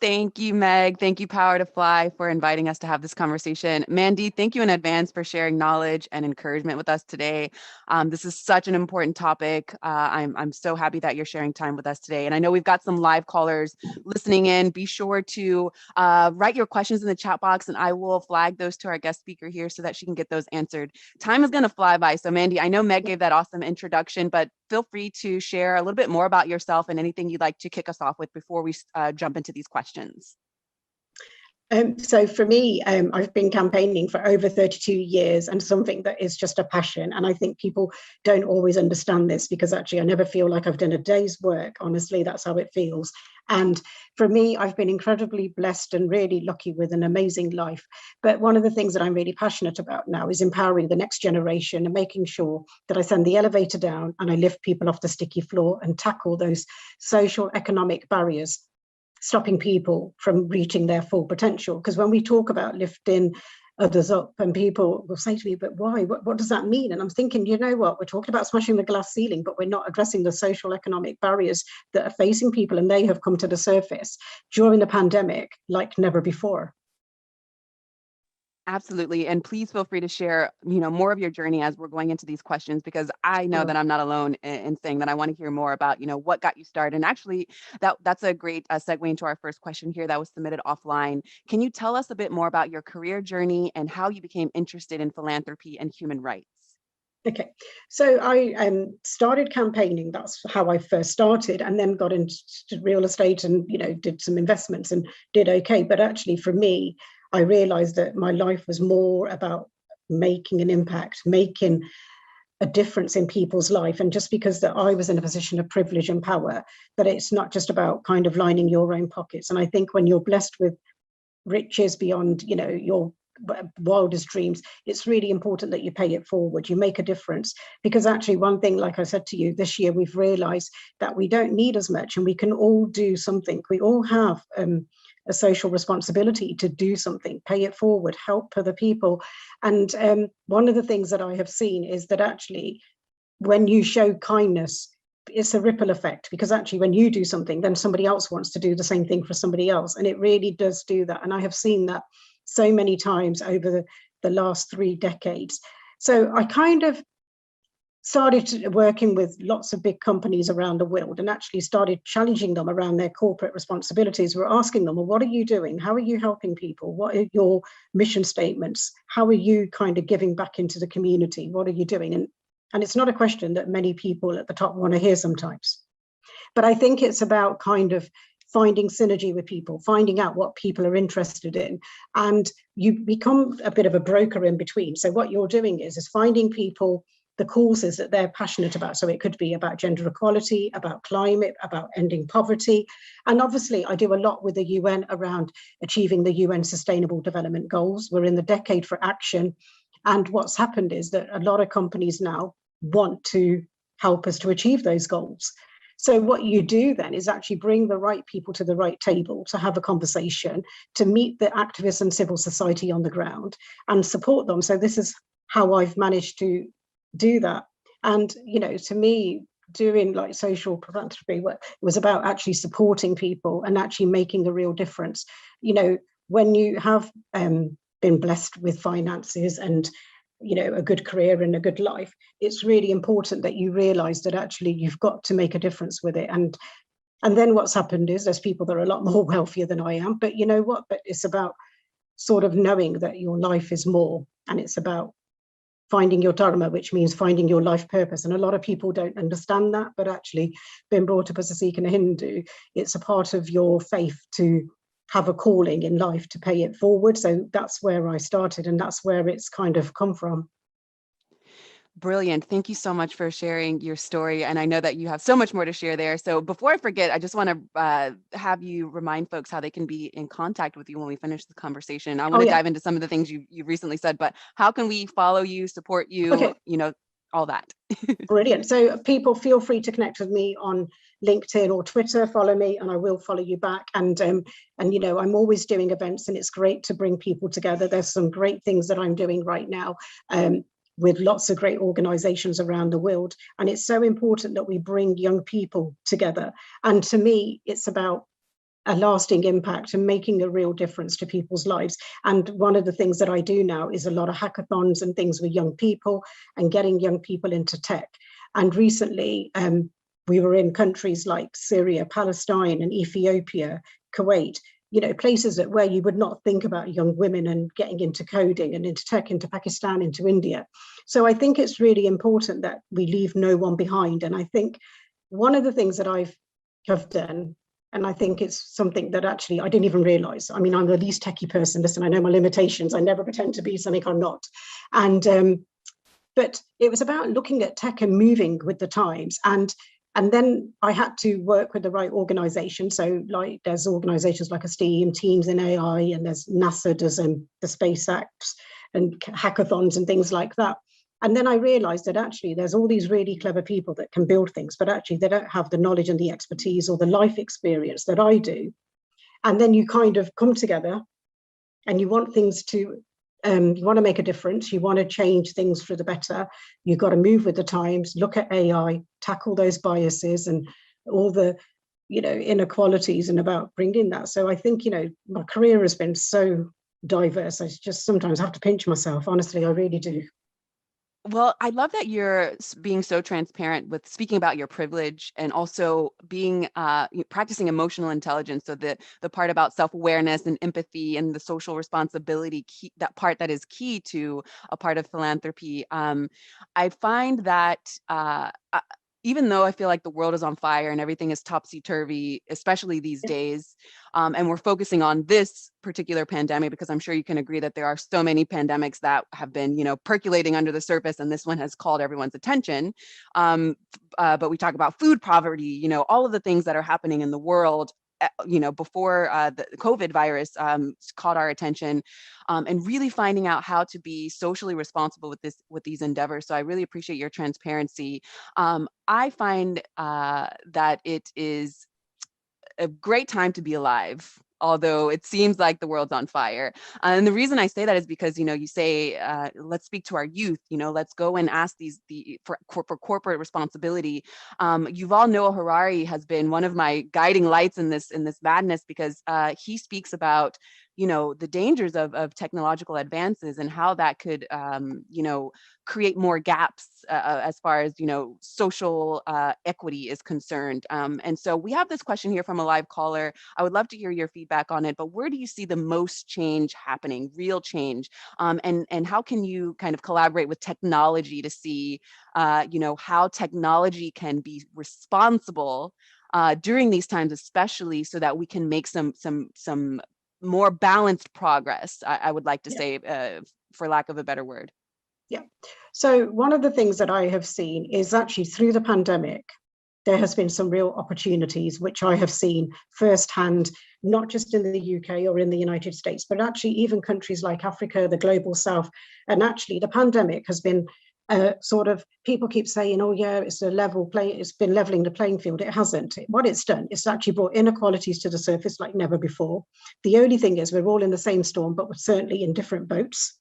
Thank you, Meg. Thank you, Power to Fly, for inviting us to have this conversation. Mandy, thank you in advance for sharing knowledge and encouragement with us today. This is such an important topic. I'm so happy that you're sharing time with us today. And I know we've got some live callers listening in. Be sure to write your questions in the chat box, and I will flag those to our guest speaker here so that she can get those answered. Time is going to fly by. So, Mandy, I know Meg gave that awesome introduction, but feel free to share a little bit more about yourself and anything you'd like to kick us off with before we jump into these questions. So for me, I've been campaigning for over 32 years, and something that is just a passion. And I think people don't always understand this, because actually I never feel like I've done a day's work. Honestly, that's how it feels. And for me, I've been incredibly blessed and really lucky with an amazing life. But one of the things that I'm really passionate about now is empowering the next generation and making sure that I send the elevator down and I lift people off the sticky floor and tackle those social economic barriers, stopping people from reaching their full potential. Because when we talk about lifting others up, and people will say to me, but why? What does that mean? And I'm thinking, you know what, we're talking about smashing the glass ceiling, but we're not addressing the social economic barriers that are facing people, and they have come to the surface during the pandemic like never before. Absolutely. And please feel free to share, more of your journey as we're going into these questions, because I know that I'm not alone in saying that I want to hear more about, what got you started. And actually, that's a great segue into our first question here that was submitted offline. Can you tell us a bit more about your career journey and how you became interested in philanthropy and human rights? Okay, so I started campaigning. That's how I first started, and then got into real estate and, did some investments and did okay. But actually, for me, I realized that my life was more about making an impact, making a difference in people's life. And just because that I was in a position of privilege and power, that it's not just about kind of lining your own pockets. And I think when you're blessed with riches beyond, your wildest dreams, it's really important that you pay it forward, you make a difference. Because actually, one thing, like I said to you, this year we've realized that we don't need as much, and we can all do something. We all have a social responsibility to do something, pay it forward, help other people. And one of the things that I have seen is that actually, when you show kindness, it's a ripple effect, because actually when you do something, then somebody else wants to do the same thing for somebody else. And it really does do that. And I have seen that so many times over the last 3 decades. So I kind of started working with lots of big companies around the world, and actually started challenging them around their corporate responsibilities. We're asking them, well, what are you doing? How are you helping people? What are your mission statements? How are you kind of giving back into the community? What are you doing? And it's not a question that many people at the top want to hear sometimes. But I think it's about kind of finding synergy with people, finding out what people are interested in, and you become a bit of a broker in between. So what you're doing is finding people the causes that they're passionate about. So it could be about gender equality, about climate, about ending poverty. And obviously I do a lot with the UN around achieving the UN Sustainable Development Goals. We're in the Decade for Action. And what's happened is that a lot of companies now want to help us to achieve those goals. So what you do then is actually bring the right people to the right table to have a conversation, to meet the activists and civil society on the ground and support them. So this is how I've managed to do that. And, to me, doing like social philanthropy was about actually supporting people and actually making a real difference. When you have been blessed with finances and a good career and a good life, it's really important that you realize that actually you've got to make a difference with it. And then what's happened is there's people that are a lot more wealthier than I am, but you know what, but it's about sort of knowing that your life is more, and it's about finding your dharma, which means finding your life purpose. And a lot of people don't understand that, but actually being brought up as a Sikh and a Hindu, it's a part of your faith to have a calling in life to pay it forward. So that's where I started, and that's where it's kind of come from. Brilliant. Thank you so much for sharing your story. And I know that you have so much more to share there. So before I forget, I just want to have you remind folks how they can be in contact with you when we finish the conversation. I want to dive into some of the things you recently said, but how can we follow you, support you, all that? Brilliant. So people feel free to connect with me on LinkedIn or Twitter, follow me and I will follow you back. And I'm always doing events, and it's great to bring people together. There's some great things that I'm doing right now. With lots of great organizations around the world. And it's so important that we bring young people together. And to me, it's about a lasting impact and making a real difference to people's lives. And one of the things that I do now is a lot of hackathons and things with young people and getting young people into tech. And recently, we were in countries like Syria, Palestine, and Ethiopia, Kuwait, places that where you would not think about young women and getting into coding and into tech, into Pakistan, into India. So I think it's really important that we leave no one behind. And I think one of the things that have done, and I think it's something that actually I didn't even realize. I mean, I'm the least techie person. Listen, I know my limitations. I never pretend to be something I'm not. But it was about looking at tech and moving with the times. And then I had to work with the right organization. So like there's organizations like Esteem, Teams in AI, and there's NASA does the SpaceX and hackathons and things like that. And then I realized that actually there's all these really clever people that can build things, but actually they don't have the knowledge and the expertise or the life experience that I do. And then you kind of come together and you want things to, you want to make a difference. You want to change things for the better. You've got to move with the times, look at AI, tackle those biases and all the, inequalities and about bringing that. So I think, my career has been so diverse. I just sometimes have to pinch myself. Honestly, I really do. Well, I love that you're being so transparent with speaking about your privilege and also being practicing emotional intelligence. So the part about self-awareness and empathy and the social responsibility, that part that is key to a part of philanthropy. I find that even though I feel like the world is on fire and everything is topsy-turvy, especially these days, and we're focusing on this particular pandemic, because I'm sure you can agree that there are so many pandemics that have been, percolating under the surface, and this one has called everyone's attention. But we talk about food poverty, all of the things that are happening in the world, before the COVID virus caught our attention, and really finding out how to be socially responsible with these endeavors. So I really appreciate your transparency. I find that it is a great time to be alive, although it seems like the world's on fire. And the reason I say that is because, you say, let's speak to our youth, let's go and ask for corporate responsibility. Yuval Noah Harari has been one of my guiding lights in this madness, because he speaks about, the dangers of technological advances and how that could, create more gaps as far as, social equity is concerned. And so we have this question here from a live caller. I would love to hear your feedback on it, but where do you see the most change happening, real change? And how can you kind of collaborate with technology to see, how technology can be responsible during these times, especially so that we can make some more balanced progress, I would like to say, for lack of a better word. Yeah. So one of the things that I have seen is actually through the pandemic, there has been some real opportunities, which I have seen firsthand, not just in the UK or in the United States, but actually even countries like Africa, the global South. And actually the pandemic has been sort of, people keep saying, oh yeah, it's been leveling the playing field. It hasn't. What it's done, it's actually brought inequalities to the surface like never before. The only thing is we're all in the same storm, but we're certainly in different boats.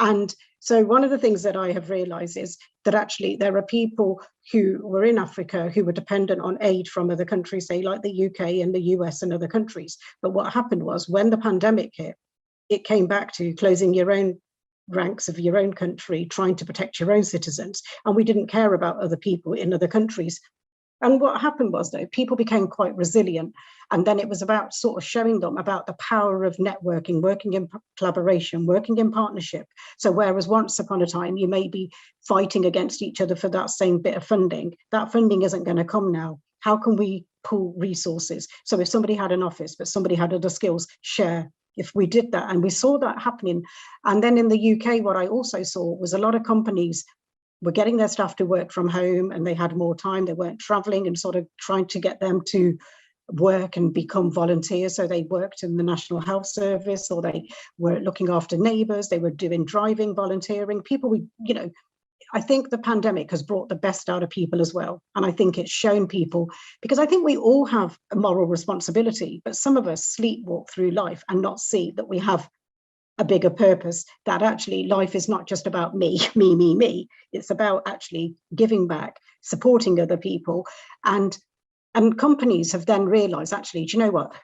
And so one of the things that I have realized is that actually there are people who were in Africa who were dependent on aid from other countries, say like the UK and the US and other countries. But what happened was when the pandemic hit, it came back to closing your own ranks of your own country, trying to protect your own citizens. And we didn't care about other people in other countries. And what happened was, though, people became quite resilient. And then it was about sort of showing them about the power of networking, working in collaboration, working in partnership. So whereas once upon a time, you may be fighting against each other for that same bit of funding, that funding isn't going to come now. How can we pool resources? So if somebody had an office, but somebody had other skills, share. If we did that, and we saw that happening. And then in the UK, what I also saw was a lot of companies were getting their staff to work from home and they had more time. They weren't traveling and sort of trying to get them to work and become volunteers. So they worked in the National Health Service, or they were looking after neighbours. They were doing driving, volunteering. People, I think the pandemic has brought the best out of people as well. And I think it's shown people, because I think we all have a moral responsibility, but some of us sleepwalk through life and not see that we have a bigger purpose, that actually life is not just about me. It's about actually giving back, supporting other people. And companies have then realized, actually, do you know what?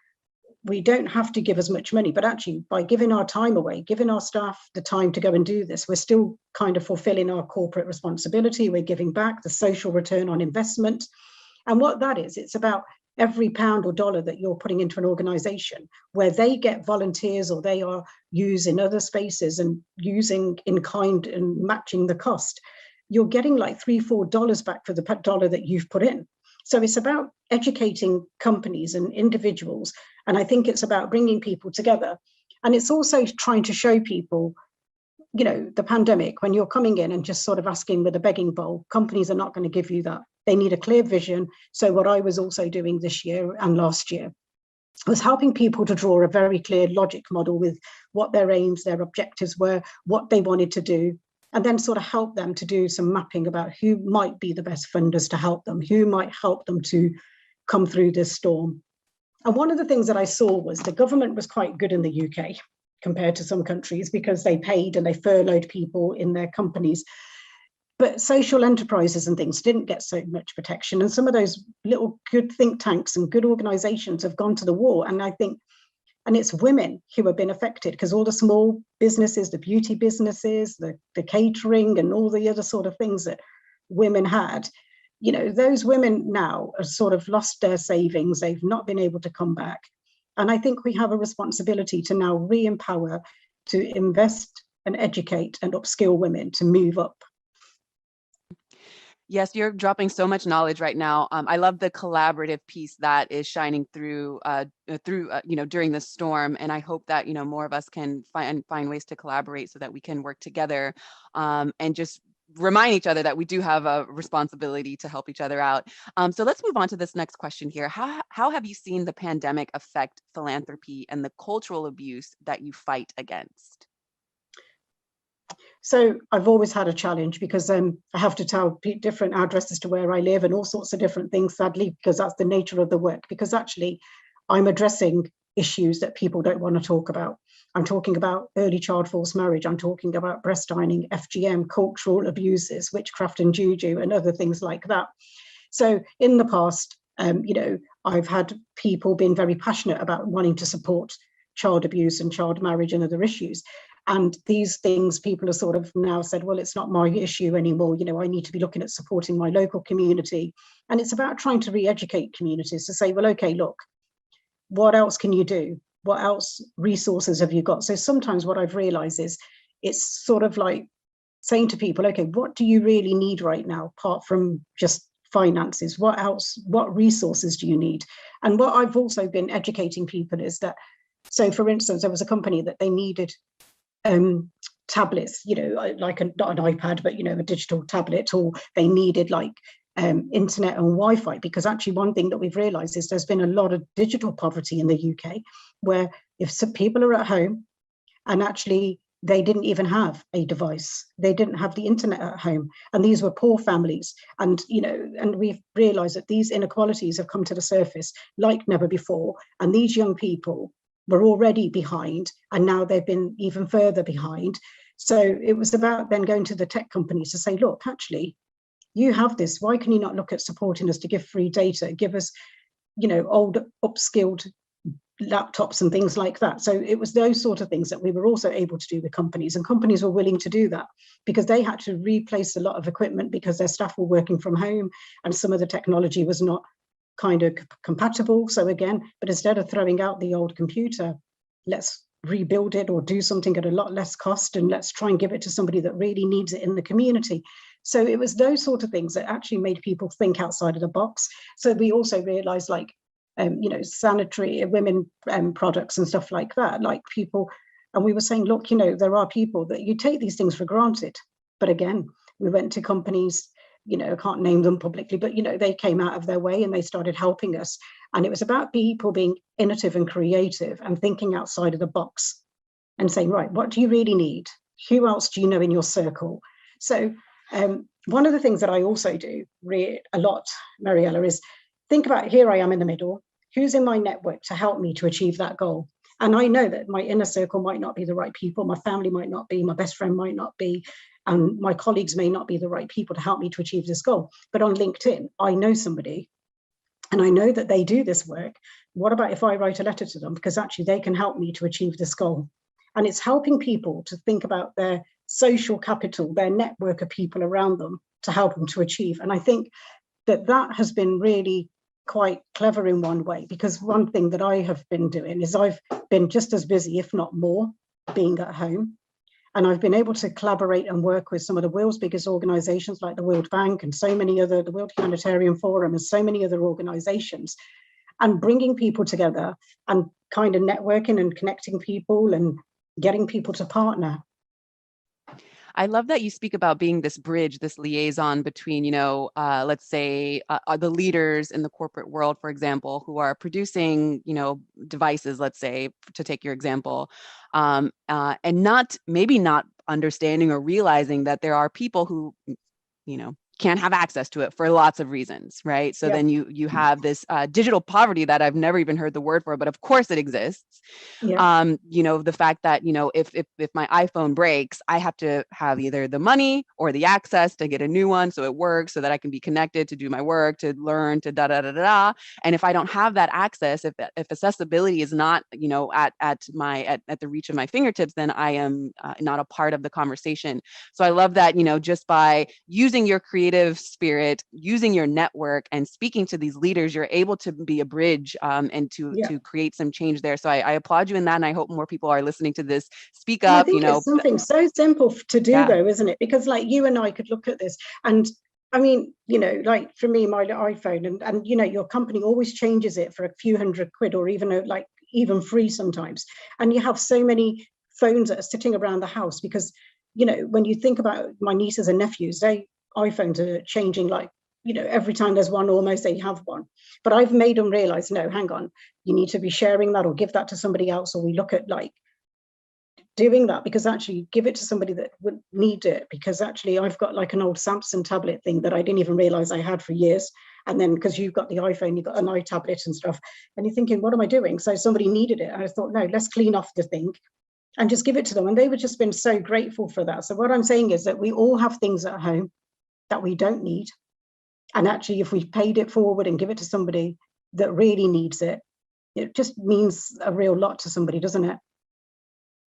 we don't have to give as much money, but actually by giving our time away, giving our staff the time to go and do this, we're still kind of fulfilling our corporate responsibility. We're giving back the social return on investment. And what that is, it's about every pound or dollar that you're putting into an organization where they get volunteers or they are used in other spaces and using in kind and matching the cost, you're getting like $3-4 back for the dollar that you've put in. So it's about educating companies and individuals. And I think it's about bringing people together. And it's also trying to show people, you know, the pandemic, when you're coming in and just sort of asking with a begging bowl, companies are not going to give you that. They need a clear vision. So what I was also doing this year and last year was helping people to draw a very clear logic model with what their aims, their objectives were, what they wanted to do, and then sort of help them to do some mapping about who might be the best funders to help them, who might help them to come through this storm. And one of the things that I saw was the government was quite good in the UK compared to some countries because they paid and they furloughed people in their companies. But social enterprises and things didn't get so much protection. And some of those little good think tanks and good organizations have gone to the wall. And I think, and it's women who have been affected because all the small businesses, the beauty businesses, the catering and all the other sort of things that women had, you know, those women now have sort of lost their savings. They've not been able to come back. And I think we have a responsibility to now re-empower, to invest and educate and upskill women to move up. Yes, you're dropping so much knowledge right now. I love the collaborative piece that is shining through, you know, during the storm. And I hope that, you know, more of us can find ways to collaborate so that we can work together and just remind each other that we do have a responsibility to help each other out. So let's move on to this next question here. How have you seen the pandemic affect philanthropy and the cultural abuse that you fight against? So I've always had a challenge because I have to tell different addresses to where I live and all sorts of different things, sadly, because that's the nature of the work. Because actually, I'm addressing issues that people don't want to talk about. I'm talking about early child forced marriage. I'm talking about breast ironing, FGM, cultural abuses, witchcraft and juju, and other things like that. So in the past, you know, I've had people being very passionate about wanting to support child abuse and child marriage and other issues. And these things, people have sort of now said, well, it's not my issue anymore. You know, I need to be looking at supporting my local community. And it's about trying to re-educate communities to say, well, okay, look, what else can you do? What else resources have you got? So sometimes what I've realized is it's sort of like saying to people, okay, what do you really need right now, apart from just finances? What else, what resources do you need? And what I've also been educating people is that, so for instance, there was a company that they needed tablets, you know, like not an iPad, but, you know, a digital tablet, or they needed like internet and Wi-Fi, because actually one thing that we've realized is there's been a lot of digital poverty in the UK, where if some people are at home and actually they didn't even have a device, they didn't have the internet at home, and these were poor families. And, you know, and we've realized that these inequalities have come to the surface like never before, and these young people were already behind, and now they've been even further behind. So it was about then going to the tech companies to say, look, actually, you have this. Why can you not look at supporting us to give free data, give us, you know, old upskilled laptops and things like that? So it was those sort of things that we were also able to do with companies, and companies were willing to do that because they had to replace a lot of equipment because their staff were working from home and some of the technology was not kind of compatible. So again, but instead of throwing out the old computer, let's rebuild it or do something at a lot less cost, and let's try and give it to somebody that really needs it in the community. So it was those sort of things that actually made people think outside of the box. So we also realized, like, you know, sanitary women products and stuff like that, like people, and we were saying, look, you know, there are people that you take these things for granted. But again, we went to companies, you know, I can't name them publicly, but, you know, they came out of their way and they started helping us. And it was about people being innovative and creative and thinking outside of the box and saying, right, what do you really need? Who else do you know in your circle? So one of the things that I also do a lot, Mariella, is think about, here I am in the middle, who's in my network to help me to achieve that goal? And I know that my inner circle might not be the right people, my family might not be, my best friend might not be, and my colleagues may not be the right people to help me to achieve this goal. But on LinkedIn, I know somebody, and I know that they do this work, what about if I write a letter to them? Because actually they can help me to achieve this goal. And it's helping people to think about their social capital, their network of people around them to help them to achieve. And I think that has been really quite clever in one way, because one thing that I have been doing is I've been just as busy, if not more, being at home. And I've been able to collaborate and work with some of the world's biggest organizations like the World Bank and so many other, the World Humanitarian Forum and so many other organizations, and bringing people together and kind of networking and connecting people and getting people to partner. I love that you speak about being this bridge, this liaison between, let's say the leaders in the corporate world, for example, who are producing, devices, let's say, to take your example, and maybe not understanding or realizing that there are people who, can't have access to it for lots of reasons, right? So then you have this digital poverty that I've never even heard the word for, but of course it exists. The fact that, if my iPhone breaks, I have to have either the money or the access to get a new one so it works, so that I can be connected to do my work, to learn, to da da da da. And if I don't have that access, if accessibility is not, at the reach of my fingertips, then I am not a part of the conversation. So I love that, just by using your creative spirit, using your network and speaking to these leaders, you're able to be a bridge and to create some change there. So I applaud you in that. And I hope more people are listening to this. Speak up, I think it's something so simple to do though, isn't it? Because like you and I could look at this and I mean, like for me, my iPhone and your company always changes it for a few £100 or even free sometimes. And you have so many phones that are sitting around the house because, when you think about my nieces and nephews, iPhones are changing every time there's one, almost they have one. But I've made them realize, no, hang on, you need to be sharing that or give that to somebody else. Or we look at doing that, because actually give it to somebody that would need it, because actually I've got an old Samsung tablet thing that I didn't even realize I had for years. And then because you've got the iPhone, you've got an iTablet and stuff, and you're thinking, what am I doing? So somebody needed it. And I thought, no, let's clean off the thing and just give it to them. And they were just been so grateful for that. So what I'm saying is that we all have things at home that we don't need. And actually, if we paid it forward and give it to somebody that really needs it, it just means a real lot to somebody, doesn't it?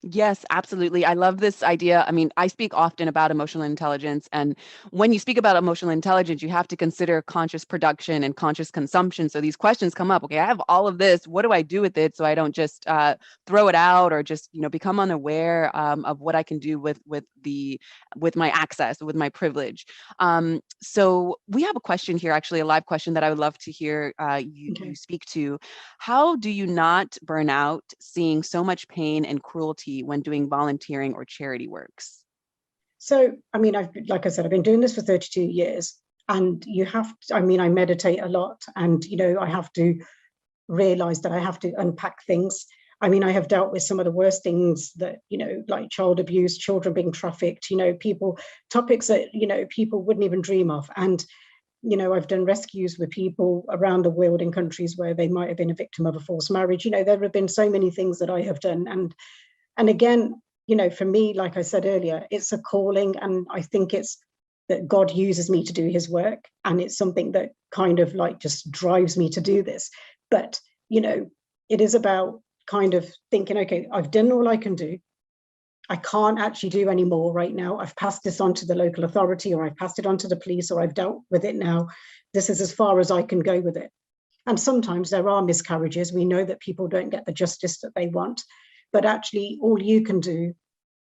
Yes, absolutely. I love this idea. I mean, I speak often about emotional intelligence. And when you speak about emotional intelligence, you have to consider conscious production and conscious consumption. So these questions come up. Okay, I have all of this. What do I do with it so I don't just throw it out or just, become unaware of what I can do with my access, with my privilege. So we have a question here, actually, a live question that I would love to hear you speak to. How do you not burn out seeing so much pain and cruelty when doing volunteering or charity works? So, I mean, like I said, I've been doing this for 32 years and I meditate a lot and, I have to realize that I have to unpack things. I mean, I have dealt with some of the worst things that, like child abuse, children being trafficked, topics that, people wouldn't even dream of. And, I've done rescues with people around the world in countries where they might have been a victim of a forced marriage. There have been so many things that I have done. And again, for me, like I said earlier, it's a calling. And I think it's that God uses me to do his work. And it's something that kind of just drives me to do this. But, it is about kind of thinking, okay, I've done all I can do. I can't actually do any more right now. I've passed this on to the local authority, or I've passed it on to the police, or I've dealt with it now. This is as far as I can go with it. And sometimes there are miscarriages. We know that people don't get the justice that they want. But actually, all you can do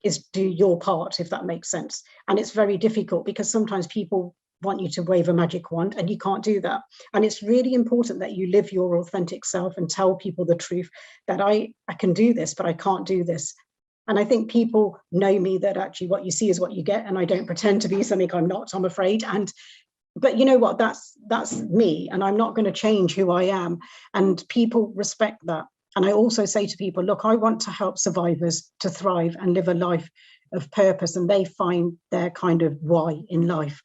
is do your part, if that makes sense. And it's very difficult because sometimes people want you to wave a magic wand and you can't do that. And it's really important that you live your authentic self and tell people the truth that I can do this, but I can't do this. And I think people know me that actually what you see is what you get. And I don't pretend to be something I'm not, I'm afraid. But you know what, that's me. And I'm not going to change who I am. And people respect that. And I also say to people, look, I want to help survivors to thrive and live a life of purpose, and they find their kind of why in life.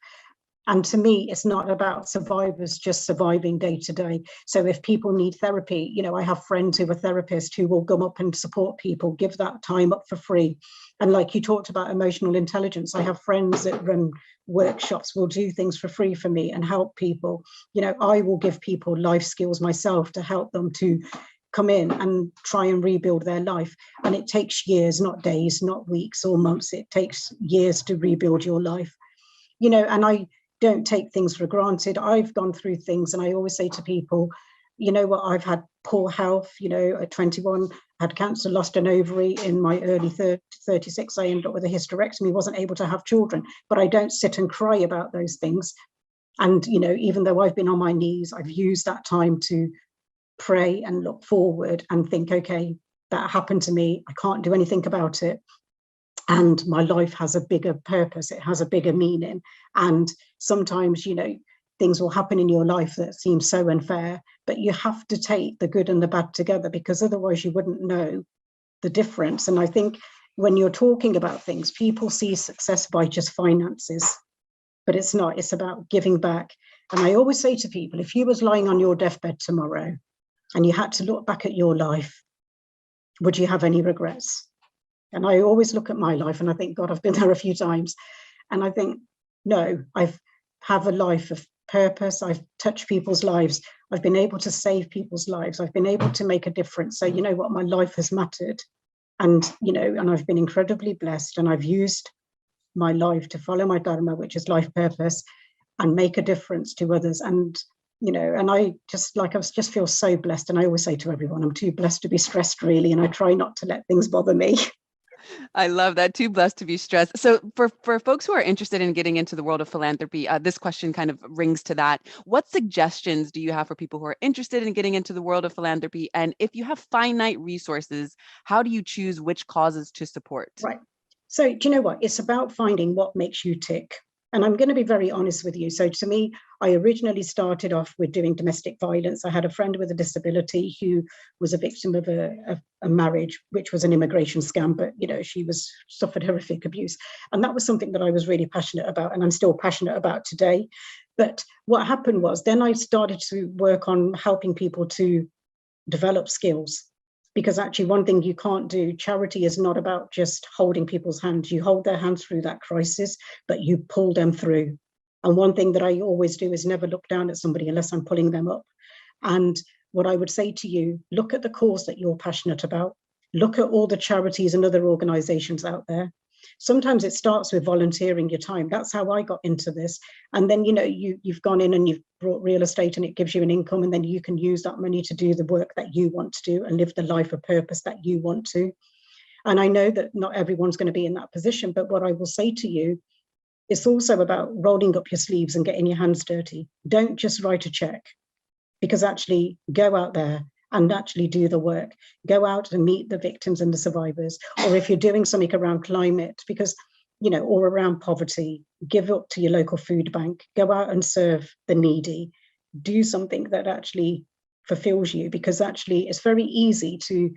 And to me, it's not about survivors just surviving day to day. So if people need therapy, you know, I have friends who are therapists who will come up and support people, give that time up for free. And like you talked about emotional intelligence, I have friends that run workshops, will do things for free for me and help people. You know, I will give people life skills myself to help them to come in and try and rebuild their life. And it takes years, not days, not weeks or months. It takes years to rebuild your life. You know, and I don't take things for granted. I've gone through things, and I always say to people, you know what, I've had poor health. You know, at 21, I had cancer, lost an ovary. In my early 36, I ended up with a hysterectomy, wasn't able to have children. But I don't sit and cry about those things. And, you know, even though I've been on my knees, I've used that time to pray and look forward and think, okay, that happened to me. I can't do anything about it. And my life has a bigger purpose, it has a bigger meaning. And sometimes, you know, things will happen in your life that seem so unfair, but you have to take the good and the bad together, because otherwise you wouldn't know the difference. And I think when you're talking about things, people see success by just finances, but it's not. It's about giving back. And I always say to people, if you was lying on your deathbed tomorrow and you had to look back at your life, would you have any regrets? And I always look at my life and I think, God, I've been there a few times. And I think, no, I've have a life of purpose. I've touched people's lives. I've been able to save people's lives. I've been able to make a difference. So, you know what, my life has mattered. And, you know, and I've been incredibly blessed, and I've used my life to follow my dharma, which is life purpose, and make a difference to others. And, you know, and I just feel so blessed. And I always say to everyone, I'm too blessed to be stressed, really. And I try not to let things bother me. I love that. Too blessed to be stressed. So for folks who are interested in getting into the world of philanthropy, this question kind of rings to that. What suggestions do you have for people who are interested in getting into the world of philanthropy? And if you have finite resources, how do you choose which causes to support? Right. So do you know what? It's about finding what makes you tick. And I'm going to be very honest with you. So to me, I originally started off with doing domestic violence. I had a friend with a disability who was a victim of a marriage, which was an immigration scam, but, you know, she suffered horrific abuse. And that was something that I was really passionate about, and I'm still passionate about today. But what happened was then I started to work on helping people to develop skills. Because actually, one thing you can't do, charity is not about just holding people's hands. You hold their hands through that crisis, but you pull them through. And one thing that I always do is never look down at somebody unless I'm pulling them up. And what I would say to you, look at the cause that you're passionate about. Look at all the charities and other organizations out there. Sometimes it starts with volunteering your time. That's how I got into this. And then, you know, you've gone in and you've brought real estate, and it gives you an income, and then you can use that money to do the work that you want to do and live the life of purpose that you want to. And I know that not everyone's going to be in that position, but what I will say to you, it's also about rolling up your sleeves and getting your hands dirty. Don't just write a check, because actually go out there and actually do the work. Go out and meet the victims and the survivors. Or if you're doing something around climate, because, you know, or around poverty, give up to your local food bank. Go out and serve the needy. Do something that actually fulfills you, because actually it's very easy to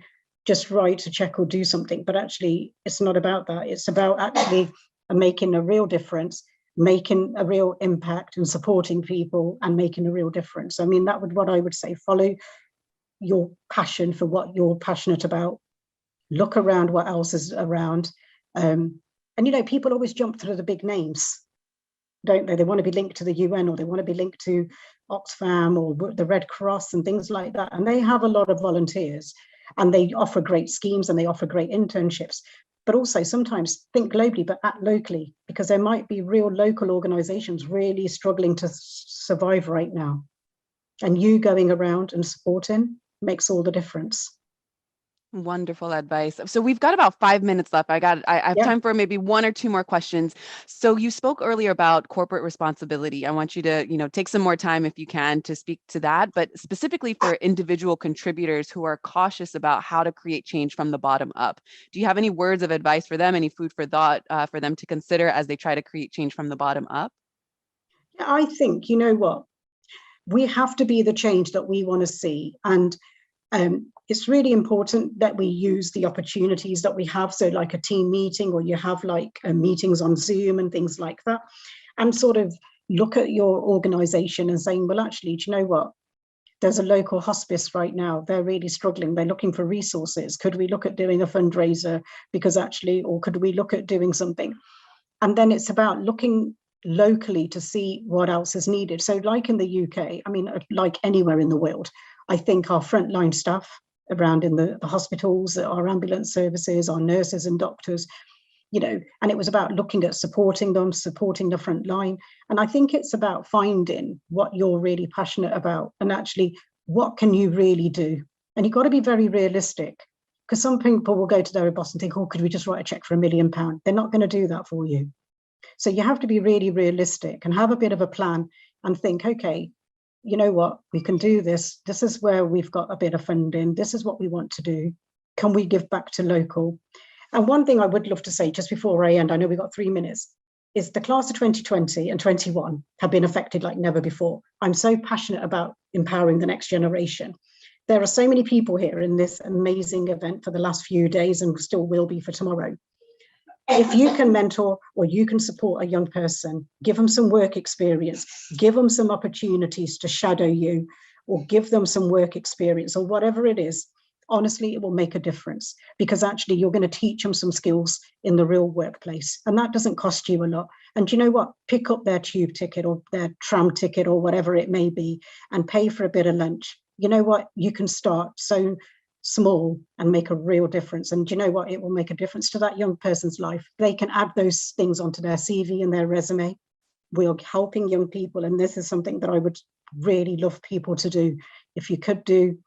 just write a check or do something, but actually it's not about that. It's about actually making a real difference, making a real impact, and supporting people and making a real difference. I mean, that would what I would say. Follow your passion for what you're passionate about. Look around what else is around. And, you know, people always jump through the big names, don't they? They want to be linked to the UN, or they want to be linked to Oxfam or the Red Cross and things like that. And they have a lot of volunteers, and they offer great schemes, and they offer great internships. But also sometimes think globally, but act locally, because there might be real local organizations really struggling to survive right now. And you going around and supporting makes all the difference. Wonderful advice. So we've got about 5 minutes left. I have time for maybe one or two more questions. So you spoke earlier about corporate responsibility. I want you to, you know, take some more time if you can to speak to that, but specifically for individual contributors who are cautious about how to create change from the bottom up. Do you have any words of advice for them, any food for thought for them to consider as they try to create change from the bottom up? Yeah, I think, you know what, we have to be the change that we want to see. And it's really important that we use the opportunities that we have. So like a team meeting, or you have like meetings on Zoom and things like that, and sort of look at your organization and saying, well, actually, do you know what? There's a local hospice right now. They're really struggling. They're looking for resources. Could we look at doing a fundraiser? Because actually, or could we look at doing something? And then it's about looking locally to see what else is needed. So like in the UK, I mean, like anywhere in the world, I think our frontline staff around in the hospitals, our ambulance services, our nurses and doctors, and it was about looking at supporting them, supporting the front line. And I think it's about finding what you're really passionate about and actually what can you really do? And you've got to be very realistic, because some people will go to their boss and think, oh, could we just write a check for £1 million? They're not going to do that for you. So you have to be really realistic and have a bit of a plan and think, okay, you know what, we can do this. This is where we've got a bit of funding. This is what we want to do. Can we give back to local? And one thing I would love to say just before I end, I know we've got 3 minutes, is the class of 2020 and 21 have been affected like never before. I'm so passionate about empowering the next generation. There are so many people here in this amazing event for the last few days and still will be for tomorrow. If you can mentor or you can support a young person, give them some work experience, give them some opportunities to shadow you, or give them some work experience or whatever it is, honestly, it will make a difference, because actually you're going to teach them some skills in the real workplace. And that doesn't cost you a lot. And you know what? Pick up their tube ticket or their tram ticket or whatever it may be and pay for a bit of lunch. You know what? You can start so small and make a real difference. And you know what? It will make a difference to that young person's life. They can add those things onto their CV and their resume. We're helping young people. And this is something that I would really love people to do. If you could do,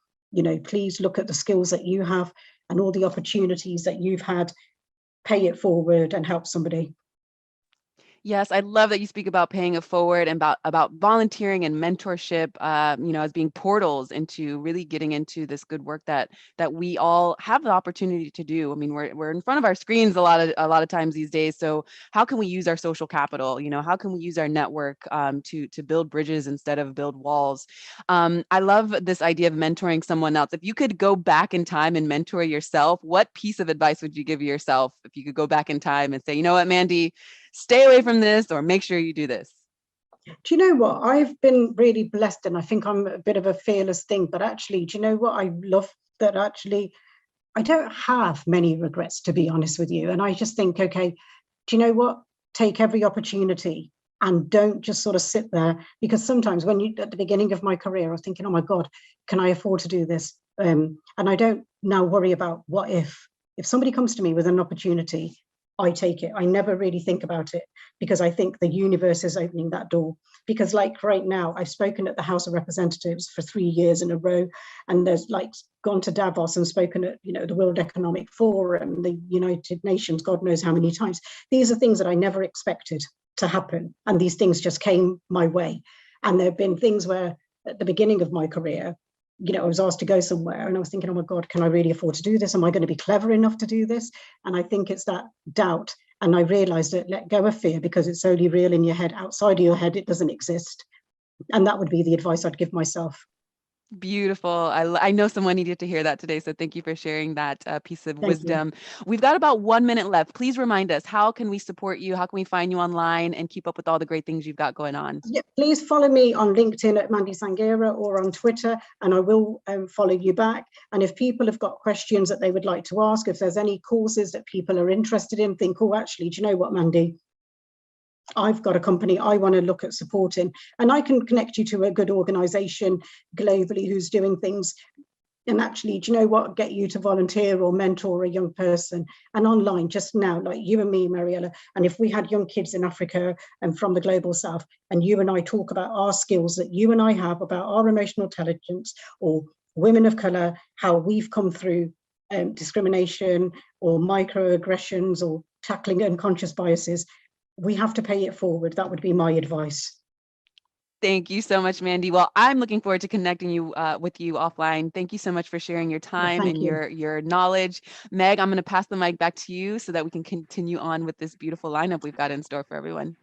please look at the skills that you have and all the opportunities that you've had, pay it forward and help somebody. Yes, I love that you speak about paying it forward and about volunteering and mentorship, as being portals into really getting into this good work that we all have the opportunity to do. I mean, we're in front of our screens a lot of times these days. So how can we use our social capital? How can we use our network to build bridges instead of build walls? I love this idea of mentoring someone else. If you could go back in time and mentor yourself, what piece of advice would you give yourself if you could go back in time and say, you know what, Mandy, stay away from this, or make sure you do this? Do you know what? I've been really blessed, and I think I'm a bit of a fearless thing, but actually, do you know what? I love that actually I don't have many regrets, to be honest with you. And I just think, okay, do you know what? Take every opportunity and don't just sort of sit there, because sometimes when you, at the beginning of my career, I was thinking, oh my God, can I afford to do this? And I don't now worry about what if somebody comes to me with an opportunity, I take it. I never really think about it, because I think the universe is opening that door. Because like right now, I've spoken at the House of Representatives for 3 years in a row, and there's like gone to Davos and spoken at, the World Economic Forum, the United Nations, God knows how many times. These are things that I never expected to happen. And these things just came my way. And there have been things where at the beginning of my career, I was asked to go somewhere and I was thinking, oh my God, can I really afford to do this? Am I going to be clever enough to do this? And I think it's that doubt. And I realized that let go of fear, because it's only real in your head. Outside of your head, it doesn't exist. And that would be the advice I'd give myself. Beautiful. I know someone needed to hear that today. So thank you for sharing that piece of Thank you. wisdom. We've got about 1 minute left. Please remind us, how can we support you? How can we find you online and keep up with all the great things you've got going on? Yeah, please follow me on LinkedIn at Mandy Sanghera or on Twitter, and I will follow you back. And if people have got questions that they would like to ask, if there's any causes that people are interested in, think, oh, actually, do you know what, Mandy? I've got a company I want to look at supporting, and I can connect you to a good organization globally who's doing things. And actually, do you know what? Get you to volunteer or mentor a young person. And online just now, like you and me, Mariella, and if we had young kids in Africa and from the global south, and you and I talk about our skills that you and I have about our emotional intelligence, or women of color, how we've come through discrimination or microaggressions or tackling unconscious biases, we have to pay it forward. That would be my advice. Thank you so much, Mandy. Well, I'm looking forward to connecting you with you offline. Thank you so much for sharing your Well, time thank and you. your knowledge. Meg, I'm going to pass the mic back to you so that we can continue on with this beautiful lineup we've got in store for everyone.